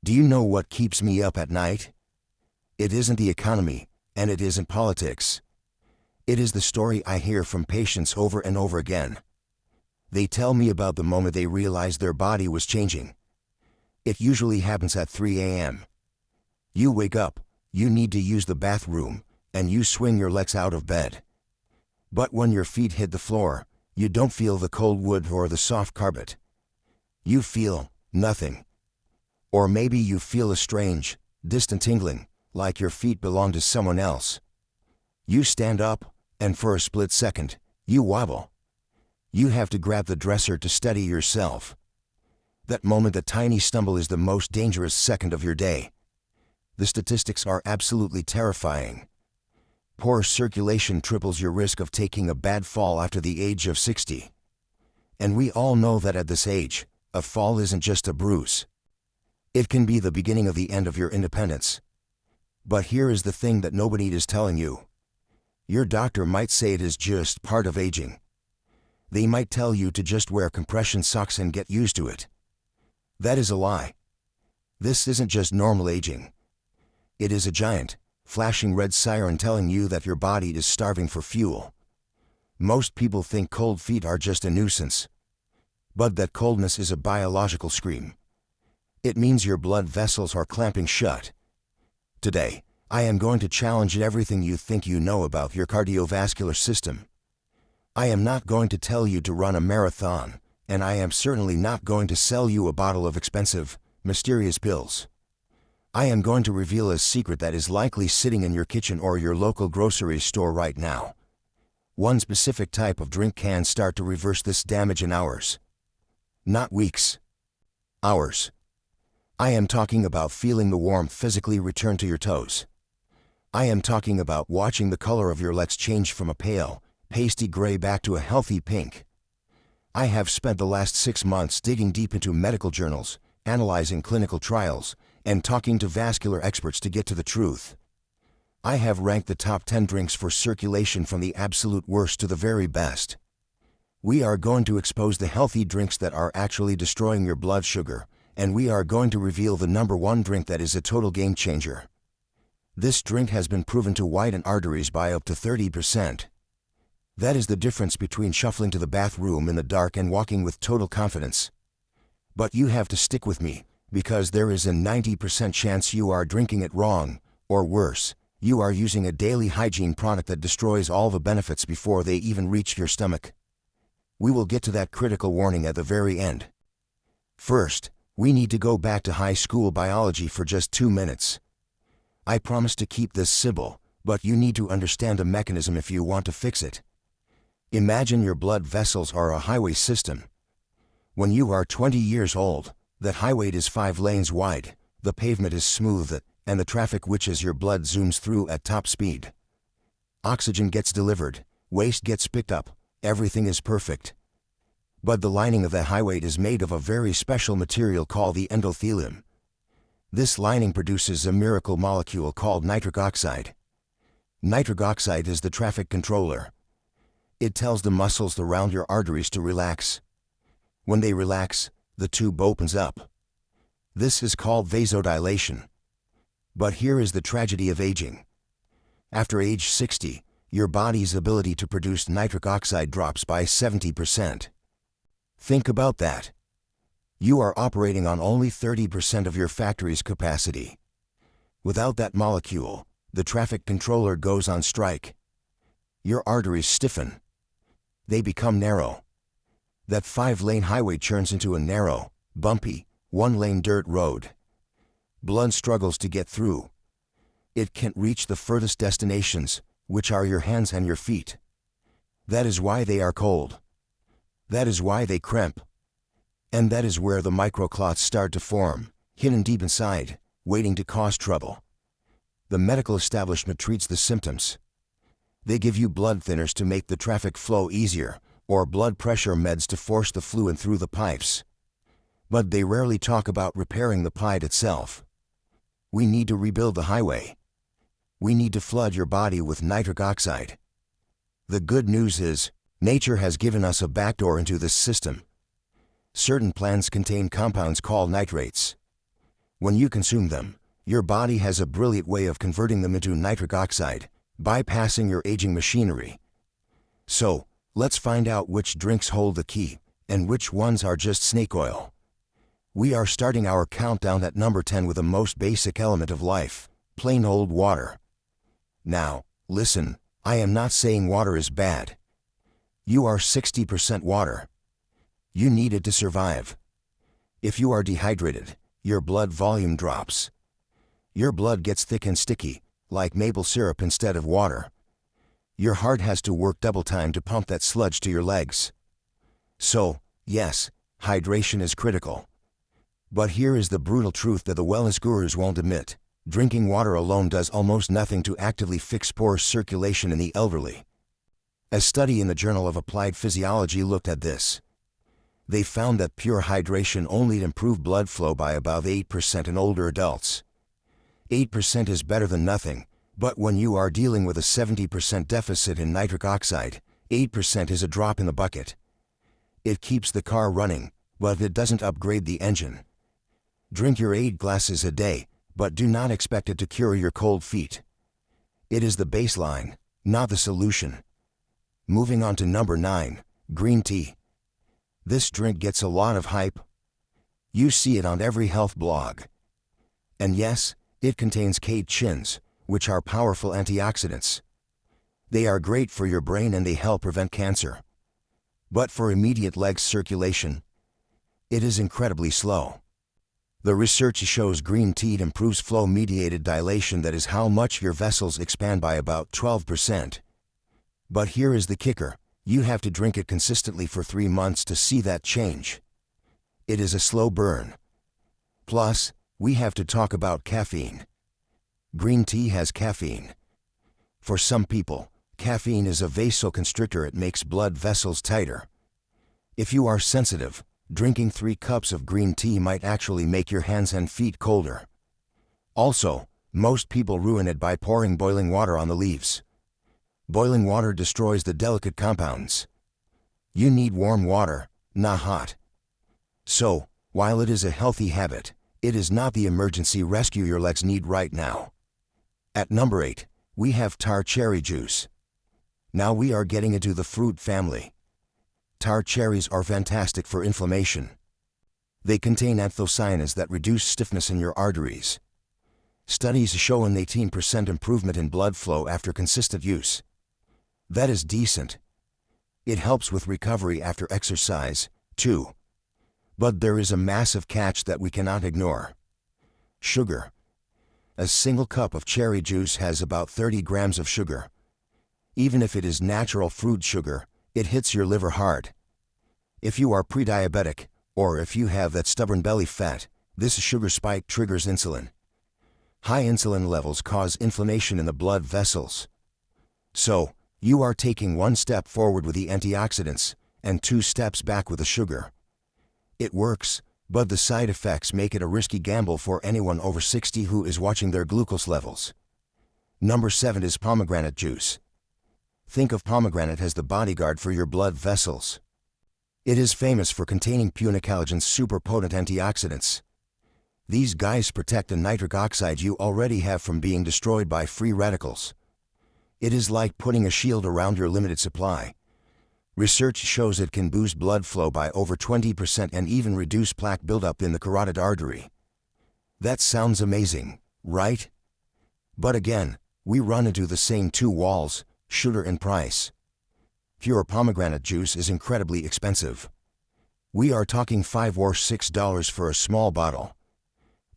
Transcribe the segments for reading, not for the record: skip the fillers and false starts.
Do you know what keeps me up at night? It isn't the economy, and it isn't politics. It is the story I hear from patients over and over again. They tell me about the moment they realized their body was changing. It usually happens at 3 a.m. You wake up, you need to use the bathroom, and you swing your legs out of bed. But when your feet hit the floor, you don't feel the cold wood or the soft carpet. You feel nothing. Or maybe you feel a strange, distant tingling, like your feet belong to someone else. You stand up, and for a split second, you wobble. You have to grab the dresser to steady yourself. That moment, the tiny stumble, is the most dangerous second of your day. The statistics are absolutely terrifying. Poor circulation triples your risk of taking a bad fall after the age of 60. And we all know that at this age, a fall isn't just a bruise. It can be the beginning of the end of your independence. But here is the thing that nobody is telling you. Your doctor might say it is just part of aging. They might tell you to just wear compression socks and get used to it. That is a lie. This isn't just normal aging. It is a giant, flashing red siren telling you that your body is starving for fuel. Most people think cold feet are just a nuisance. But that coldness is a biological scream. It means your blood vessels are clamping shut. Today, I am going to challenge everything you think you know about your cardiovascular system. I am not going to tell you to run a marathon, and I am certainly not going to sell you a bottle of expensive, mysterious pills. I am going to reveal a secret that is likely sitting in your kitchen or your local grocery store right now. One specific type of drink can start to reverse this damage in hours. Not weeks. Hours. I am talking about feeling the warmth physically return to your toes. I am talking about watching the color of your legs change from a pale, pasty gray back to a healthy pink. I have spent the last 6 months digging deep into medical journals, analyzing clinical trials, and talking to vascular experts to get to the truth. I have ranked the top 10 drinks for circulation from the absolute worst to the very best. We are going to expose the healthy drinks that are actually destroying your blood sugar, and we are going to reveal the number 1 drink that is a total game changer. This drink has been proven to widen arteries by up to 30%. That is the difference between shuffling to the bathroom in the dark and walking with total confidence. But you have to stick with me, because there is a 90% chance you are drinking it wrong, or worse, you are using a daily hygiene product that destroys all the benefits before they even reach your stomach. We will get to that critical warning at the very end. First, we need to go back to high school biology for just 2 minutes. I promise to keep this simple, but you need to understand the mechanism if you want to fix it. Imagine your blood vessels are a highway system. When you are 20 years old, that highway is 5 lanes wide, the pavement is smooth, and the traffic which as your blood zooms through at top speed. Oxygen gets delivered, waste gets picked up, everything is perfect. But the lining of the highway is made of a very special material called the endothelium. This lining produces a miracle molecule called nitric oxide. Nitric oxide is the traffic controller. It tells the muscles around your arteries to relax. When they relax, the tube opens up. This is called vasodilation. But here is the tragedy of aging. After age 60, your body's ability to produce nitric oxide drops by 70%. Think about that. You are operating on only 30% of your factory's capacity. Without that molecule, the traffic controller goes on strike. Your arteries stiffen. They become narrow. That 5-lane highway turns into a narrow, bumpy, 1-lane dirt road. Blood struggles to get through. It can't reach the furthest destinations, which are your hands and your feet. That is why they are cold. That is why they cramp. And that is where the microclots start to form, hidden deep inside, waiting to cause trouble. The medical establishment treats the symptoms. They give you blood thinners to make the traffic flow easier, or blood pressure meds to force the fluid through the pipes. But they rarely talk about repairing the pipe itself. We need to rebuild the highway. We need to flood your body with nitric oxide. The good news is, nature has given us a backdoor into this system. Certain plants contain compounds called nitrates. When you consume them, your body has a brilliant way of converting them into nitric oxide, bypassing your aging machinery. So, let's find out which drinks hold the key, and which ones are just snake oil. We are starting our countdown at number 10 with the most basic element of life, plain old water. Now, listen, I am not saying water is bad. You are 60% water. You need it to survive. If you are dehydrated, your blood volume drops. Your blood gets thick and sticky, like maple syrup instead of water. Your heart has to work double time to pump that sludge to your legs. So, yes, hydration is critical. But here is the brutal truth that the wellness gurus won't admit. Drinking water alone does almost nothing to actively fix poor circulation in the elderly. A study in the Journal of Applied Physiology looked at this. They found that pure hydration only improved blood flow by about 8% in older adults. 8% is better than nothing, but when you are dealing with a 70% deficit in nitric oxide, 8% is a drop in the bucket. It keeps the car running, but it doesn't upgrade the engine. Drink your 8 glasses a day, but do not expect it to cure your cold feet. It is the baseline, not the solution. Moving on to number 9, green tea. This drink gets a lot of hype. You see it on every health blog. And yes, it contains catechins, which are powerful antioxidants. They are great for your brain and they help prevent cancer. But for immediate leg circulation, it is incredibly slow. The research shows green tea improves flow-mediated dilation, that is how much your vessels expand, by about 12%. But here is the kicker, you have to drink it consistently for 3 months to see that change. It is a slow burn. Plus, we have to talk about caffeine. Green tea has caffeine. For some people, caffeine is a vasoconstrictor. It makes blood vessels tighter. If you are sensitive, drinking 3 cups of green tea might actually make your hands and feet colder. Also, most people ruin it by pouring boiling water on the leaves. Boiling water destroys the delicate compounds. You need warm water, not hot. So, while it is a healthy habit, it is not the emergency rescue your legs need right now. At number 8, we have tar cherry juice. Now we are getting into the fruit family. Tar cherries are fantastic for inflammation. They contain anthocyanins that reduce stiffness in your arteries. Studies show an 18% improvement in blood flow after consistent use. That is decent. It helps with recovery after exercise, too. But there is a massive catch that we cannot ignore. Sugar. A single cup of cherry juice has about 30 grams of sugar. Even if it is natural fruit sugar, it hits your liver hard. If you are pre-diabetic, or if you have that stubborn belly fat, this sugar spike triggers insulin. High insulin levels cause inflammation in the blood vessels. So, you are taking 1 step forward with the antioxidants, and 2 steps back with the sugar. It works, but the side effects make it a risky gamble for anyone over 60 who is watching their glucose levels. Number 7 is pomegranate juice. Think of pomegranate as the bodyguard for your blood vessels. It is famous for containing punicalgin's super potent antioxidants. These guys protect the nitric oxide you already have from being destroyed by free radicals. It is like putting a shield around your limited supply. Research shows it can boost blood flow by over 20% and even reduce plaque buildup in the carotid artery. That sounds amazing, right? But again, we run into the same 2 walls, sugar and price. Pure pomegranate juice is incredibly expensive. We are talking $5 or $6 for a small bottle.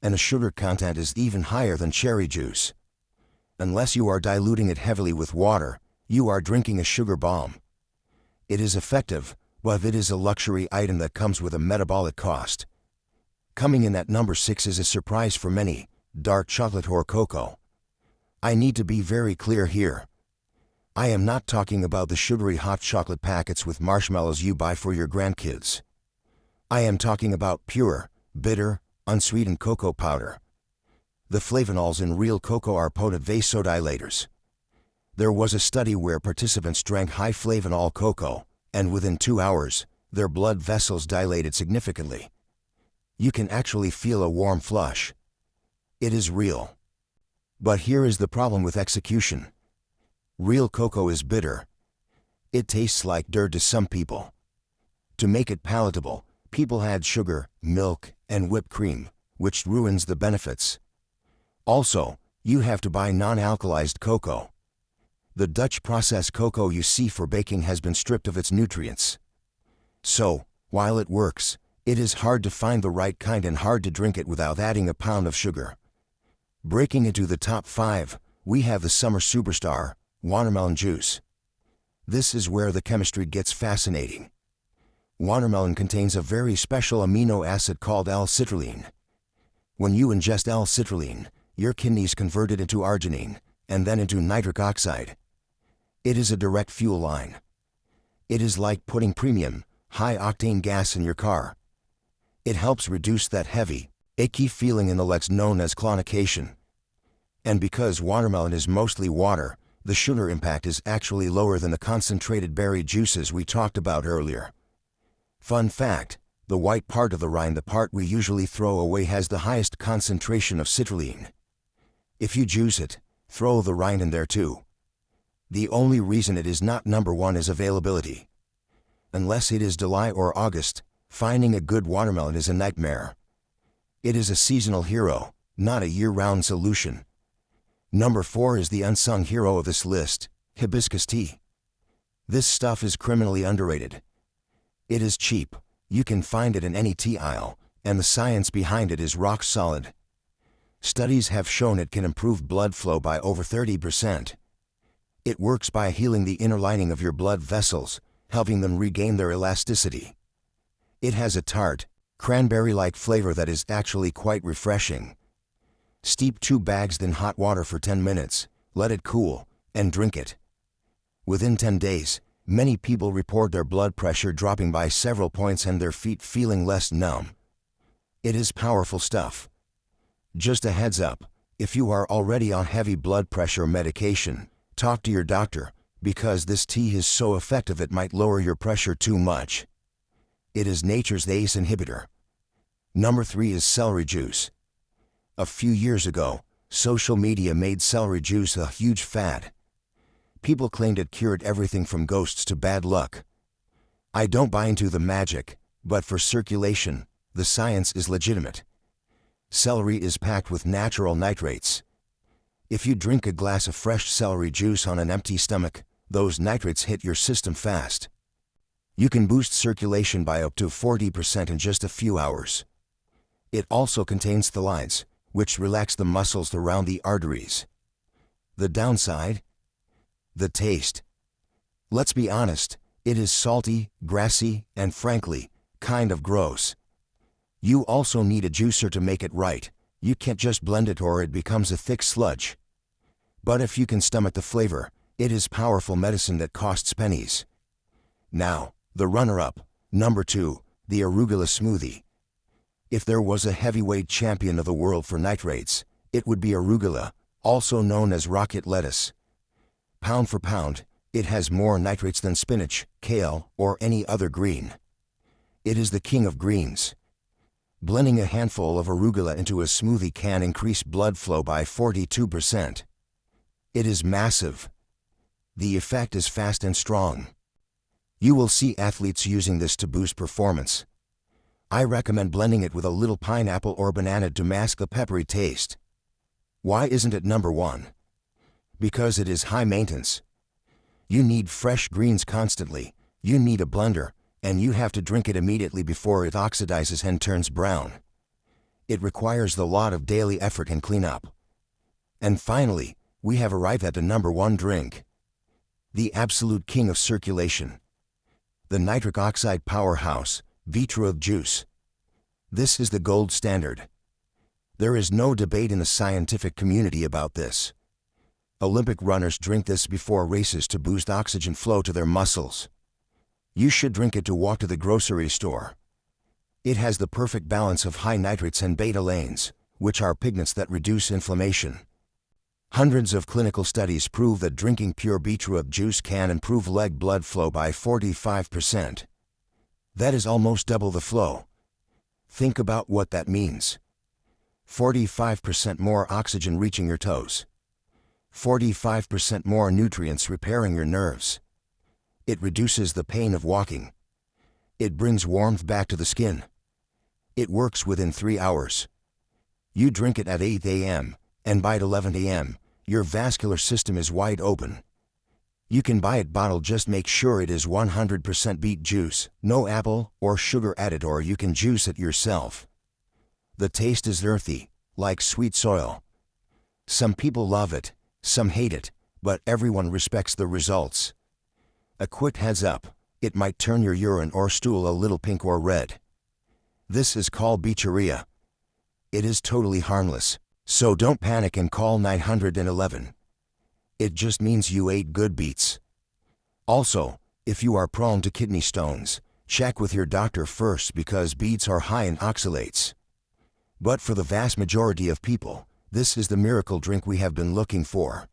And the sugar content is even higher than cherry juice. Unless you are diluting it heavily with water, you are drinking a sugar bomb. It is effective, but it is a luxury item that comes with a metabolic cost. Coming in at number 6 is a surprise for many, dark chocolate or cocoa. I need to be very clear here. I am not talking about the sugary hot chocolate packets with marshmallows you buy for your grandkids. I am talking about pure, bitter, unsweetened cocoa powder. The flavanols in real cocoa are potent vasodilators. There was a study where participants drank high flavanol cocoa, and within 2 hours, their blood vessels dilated significantly. You can actually feel a warm flush. It is real. But here is the problem with execution. Real cocoa is bitter. It tastes like dirt to some people. To make it palatable, people add sugar, milk, and whipped cream, which ruins the benefits. Also, you have to buy non-alkalized cocoa. The Dutch processed cocoa you see for baking has been stripped of its nutrients. So, while it works, it is hard to find the right kind and hard to drink it without adding a pound of sugar. Breaking into the top 5, we have the summer superstar, watermelon juice. This is where the chemistry gets fascinating. Watermelon contains a very special amino acid called L-citrulline. When you ingest L-citrulline, your kidneys convert it into arginine, and then into nitric oxide. It is a direct fuel line. It is like putting premium, high-octane gas in your car. It helps reduce that heavy, icky feeling in the legs known as clonication. And because watermelon is mostly water, the sugar impact is actually lower than the concentrated berry juices we talked about earlier. Fun fact, the white part of the rind, the part we usually throw away, has the highest concentration of citrulline. If you juice it, throw the rind in there too. The only reason it is not number 1 is availability. Unless it is July or August, finding a good watermelon is a nightmare. It is a seasonal hero, not a year-round solution. Number 4 is the unsung hero of this list, hibiscus tea. This stuff is criminally underrated. It is cheap, you can find it in any tea aisle, and the science behind it is rock solid. Studies have shown it can improve blood flow by over 30%. It works by healing the inner lining of your blood vessels, helping them regain their elasticity. It has a tart, cranberry-like flavor that is actually quite refreshing. Steep 2 bags in hot water for 10 minutes, let it cool, and drink it. Within 10 days, many people report their blood pressure dropping by several points and their feet feeling less numb. It is powerful stuff. Just a heads up, if you are already on heavy blood pressure medication, talk to your doctor, because this tea is so effective it might lower your pressure too much. It is nature's ACE inhibitor. Number 3 is celery juice. A few years ago, social media made celery juice a huge fad. People claimed it cured everything from ghosts to bad luck. I don't buy into the magic, but for circulation, the science is legitimate. Celery is packed with natural nitrates. If you drink a glass of fresh celery juice on an empty stomach, those nitrates hit your system fast. You can boost circulation by up to 40% in just a few hours. It also contains phthalates, which relax the muscles around the arteries. The downside? The taste. Let's be honest, it is salty, grassy, and frankly, kind of gross. You also need a juicer to make it right. You can't just blend it or it becomes a thick sludge. But if you can stomach the flavor, it is powerful medicine that costs pennies. Now, the runner-up, number 2, the arugula smoothie. If there was a heavyweight champion of the world for nitrates, it would be arugula, also known as rocket lettuce. Pound for pound, it has more nitrates than spinach, kale, or any other green. It is the king of greens. Blending a handful of arugula into a smoothie can increase blood flow by 42%. It is massive. The effect is fast and strong. You will see athletes using this to boost performance. I recommend blending it with a little pineapple or banana to mask the peppery taste. Why isn't it number 1? Because it is high maintenance. You need fresh greens constantly, you need a blender, and you have to drink it immediately before it oxidizes and turns brown. It requires a lot of daily effort and cleanup. And finally, we have arrived at the number 1 drink. The absolute king of circulation. The nitric oxide powerhouse, beetroot juice. This is the gold standard. There is no debate in the scientific community about this. Olympic runners drink this before races to boost oxygen flow to their muscles. You should drink it to walk to the grocery store. It has the perfect balance of high nitrates and beta-alanes, which are pigments that reduce inflammation. Hundreds of clinical studies prove that drinking pure beetroot juice can improve leg blood flow by 45%. That is almost double the flow. Think about what that means. 45% more oxygen reaching your toes. 45% more nutrients repairing your nerves. It reduces the pain of walking. It brings warmth back to the skin. It works within 3 hours. You drink it at 8 a.m., and by 11 a.m., your vascular system is wide open. You can buy it bottled, just make sure it is 100% beet juice, no apple or sugar added, or you can juice it yourself. The taste is earthy, like sweet soil. Some people love it, some hate it, but everyone respects the results. A quick heads up, it might turn your urine or stool a little pink or red. This is called beeturia. It is totally harmless, so don't panic and call 911. It just means you ate good beets. Also, if you are prone to kidney stones, check with your doctor first because beets are high in oxalates. But for the vast majority of people, this is the miracle drink we have been looking for.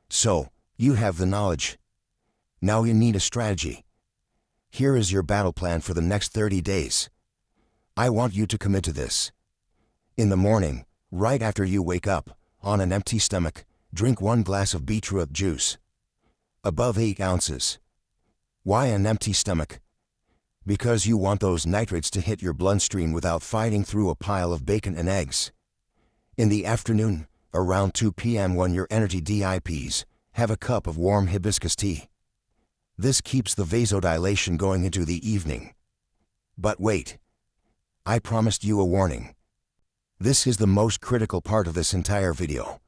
So, you have the knowledge. Now you need a strategy. Here is your battle plan for the next 30 days. I want you to commit to this. In the morning, right after you wake up, on an empty stomach, drink 1 glass of beetroot juice. Above 8 ounces. Why an empty stomach? Because you want those nitrates to hit your bloodstream without fighting through a pile of bacon and eggs. In the afternoon, around 2 p.m. when your energy dips, have a cup of warm hibiscus tea. This keeps the vasodilation going into the evening. But wait. I promised you a warning. This is the most critical part of this entire video.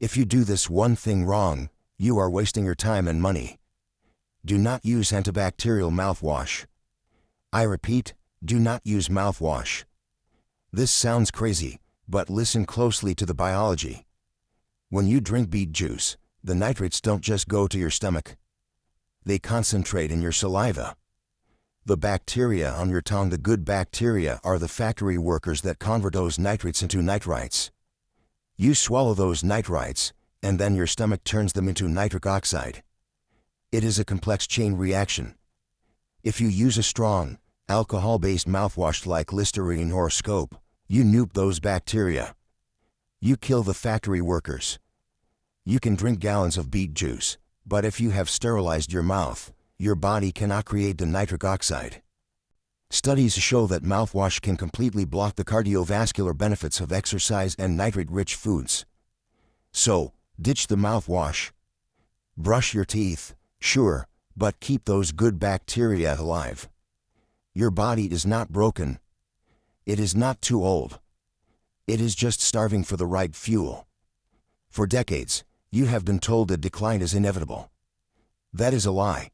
If you do this one thing wrong, you are wasting your time and money. Do not use antibacterial mouthwash. I repeat, do not use mouthwash. This sounds crazy, but listen closely to the biology. When you drink beet juice, the nitrates don't just go to your stomach. They concentrate in your saliva. The bacteria on your tongue, the good bacteria, are the factory workers that convert those nitrates into nitrites. You swallow those nitrites, and then your stomach turns them into nitric oxide. It is a complex chain reaction. If you use a strong, alcohol-based mouthwash like Listerine or Scope, you nuke those bacteria. You kill the factory workers. You can drink gallons of beet juice, but if you have sterilized your mouth, your body cannot create the nitric oxide. Studies show that mouthwash can completely block the cardiovascular benefits of exercise and nitrate-rich foods. So, ditch the mouthwash. Brush your teeth, sure, but keep those good bacteria alive. Your body is not broken. It is not too old. It is just starving for the right fuel. For decades, you have been told that decline is inevitable. That is a lie.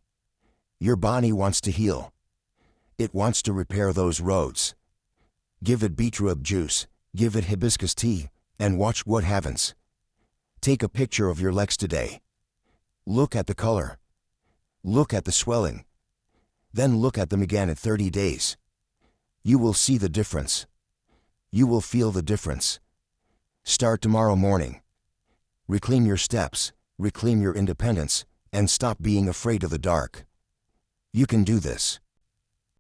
Your body wants to heal. It wants to repair those roads. Give it beetroot juice, give it hibiscus tea, and watch what happens. Take a picture of your legs today. Look at the color. Look at the swelling. Then look at them again at 30 days. You will see the difference. You will feel the difference. Start tomorrow morning. Reclaim your steps, reclaim your independence, and stop being afraid of the dark. You can do this.